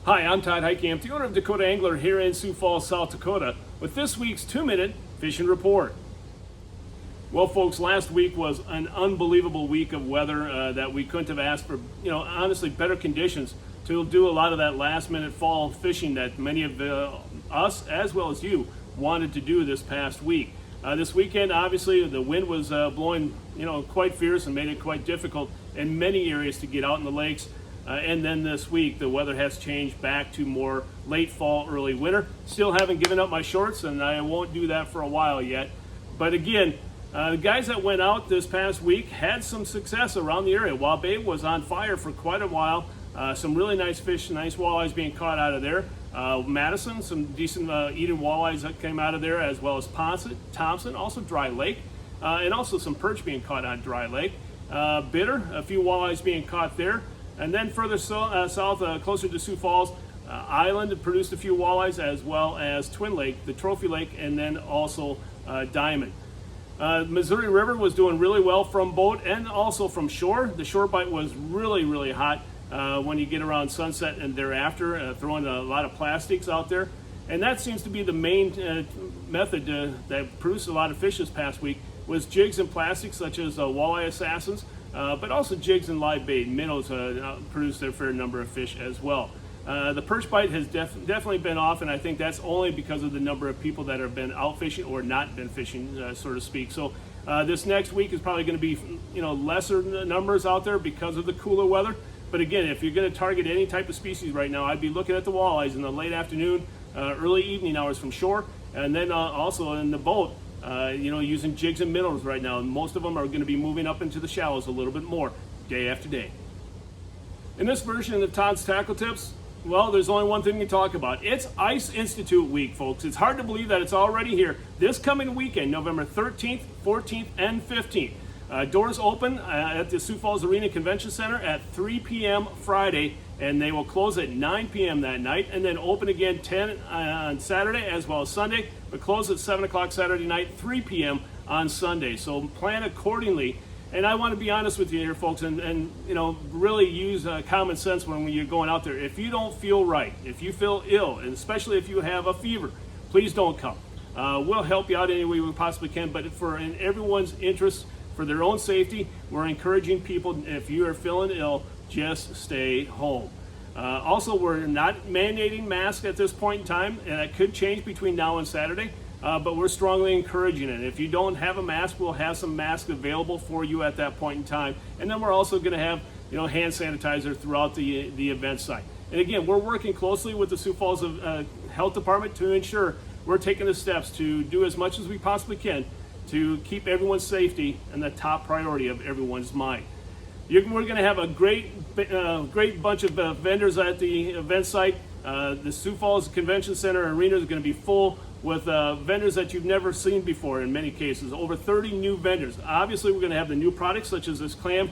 Hi, I'm Todd Heitkamp, the owner of Dakota Angler here in Sioux Falls, South Dakota, with this week's 2-minute fishing report. Well, folks, last week was an unbelievable week of weather that we couldn't have asked for, honestly, better conditions to do a lot of that last-minute fall fishing that many of us, as well as you, wanted to do this past week. This weekend, obviously, the wind was blowing, quite fierce and made it quite difficult in many areas to get out in the lakes. And then this week, the weather has changed back to more late fall, early winter. Still haven't given up my shorts, and I won't do that for a while yet. But again, the guys that went out this past week had some success around the area. Wabae was on fire for quite a while. Some really nice fish, nice walleyes being caught out of there. Madison, some decent eating walleyes that came out of there, as well as Thompson, also Dry Lake, and also some perch being caught on Dry Lake. Bitter, a few walleyes being caught there. And then further south, closer to Sioux Falls, Island produced a few walleyes, as well as Twin Lake, the Trophy Lake, and then also Diamond. Missouri River was doing really well from boat and also from shore. The shore bite was really, really hot when you get around sunset and thereafter, throwing a lot of plastics out there. And that seems to be the main method that produced a lot of fish this past week, was jigs and plastics such as walleye assassins. But also jigs and live bait. Minnows produce their fair number of fish as well. The perch bite has definitely been off, and I think that's only because of the number of people that have been out fishing or not been fishing, so to speak. So this next week is probably going to be, lesser numbers out there because of the cooler weather. But again, if you're going to target any type of species right now, I'd be looking at the walleyes in the late afternoon, early evening hours from shore, and then also in the boat. Using jigs and minnows right now. And most of them are going to be moving up into the shallows a little bit more day after day. In this version of Todd's Tackle Tips, well, there's only one thing to talk about. It's Ice Institute week, folks. It's hard to believe that it's already here. This coming weekend, November 13th, 14th, and 15th. Doors open at the Sioux Falls Arena Convention Center at 3 p.m. Friday, and they will close at 9 p.m. that night, and then open again 10 on Saturday as well as Sunday, but close at 7 o'clock Saturday night, 3 p.m. on Sunday. So plan accordingly. And I want to be honest with you here, folks, and really use common sense when you're going out there. If you don't feel right, if you feel ill, and especially if you have a fever, please don't come. We'll help you out any way we possibly can, but in everyone's interest, for their own safety, we're encouraging people, if you are feeling ill, just stay home. Also, we're not mandating masks at this point in time, and that could change between now and Saturday, but we're strongly encouraging it. If you don't have a mask, we'll have some masks available for you at that point in time. And then we're also going to have hand sanitizer throughout the event site. And again, we're working closely with the Sioux Falls Health Department to ensure we're taking the steps to do as much as we possibly can to keep everyone's safety and the top priority of everyone's mind. We're going to have a great bunch of vendors at the event site. The Sioux Falls Convention Center Arena is going to be full with vendors that you've never seen before in many cases. Over 30 new vendors. Obviously, we're going to have the new products such as this Clam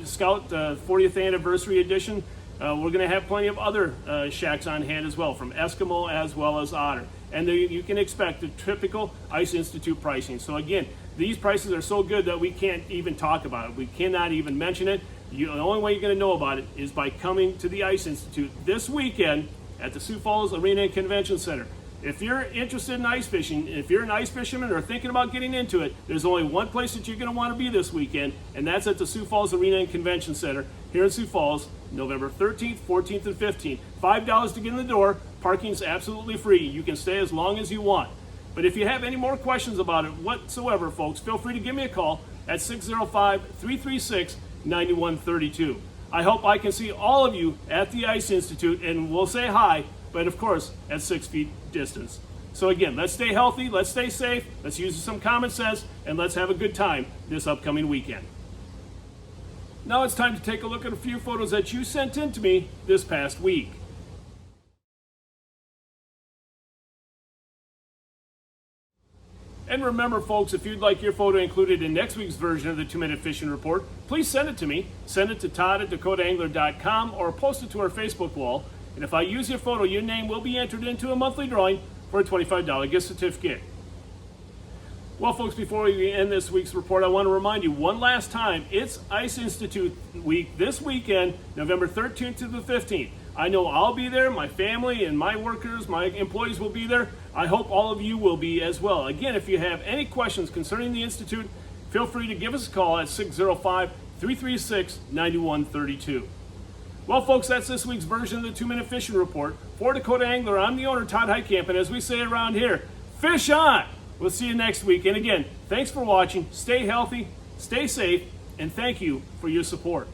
Scout 40th Anniversary Edition. We're going to have plenty of other shacks on hand as well, from Eskimo as well as Otter. And you can expect the typical Ice Institute pricing. So again, these prices are so good that we can't even talk about it. We cannot even mention it. The only way you're going to know about it is by coming to the Ice Institute this weekend at the Sioux Falls Arena and Convention Center. If you're interested in ice fishing, if you're an ice fisherman or thinking about getting into it, there's only one place that you're going to want to be this weekend, and that's at the Sioux Falls Arena and Convention Center here in Sioux Falls, November 13th, 14th, and 15th. $5 to get in the door. Parking is absolutely free. You can stay as long as you want. But if you have any more questions about it whatsoever, folks, feel free to give me a call at 605-336-9132. I hope I can see all of you at the Ice Institute, and we'll say hi, but of course at 6 feet distance. So again, let's stay healthy, let's stay safe, let's use some common sense, and let's have a good time this upcoming weekend. Now it's time to take a look at a few photos that you sent in to me this past week. And remember, folks, if you'd like your photo included in next week's version of the 2-Minute Fishing Report, please send it to me. Send it to todd@dakotaangler.com or post it to our Facebook wall. And if I use your photo, your name will be entered into a monthly drawing for a $25 gift certificate. Well, folks, before we end this week's report, I want to remind you one last time, it's Ice Institute week this weekend, November 13th to the 15th. I know I'll be there, my family and my workers, my employees will be there. I hope all of you will be as well. Again, if you have any questions concerning the Institute, feel free to give us a call at 605-336-9132. Well, folks, that's this week's version of the 2-Minute Fishing Report. For Dakota Angler, I'm the owner, Todd Heitkamp, and as we say around here, fish on! We'll see you next week. And again, thanks for watching. Stay healthy, stay safe, and thank you for your support.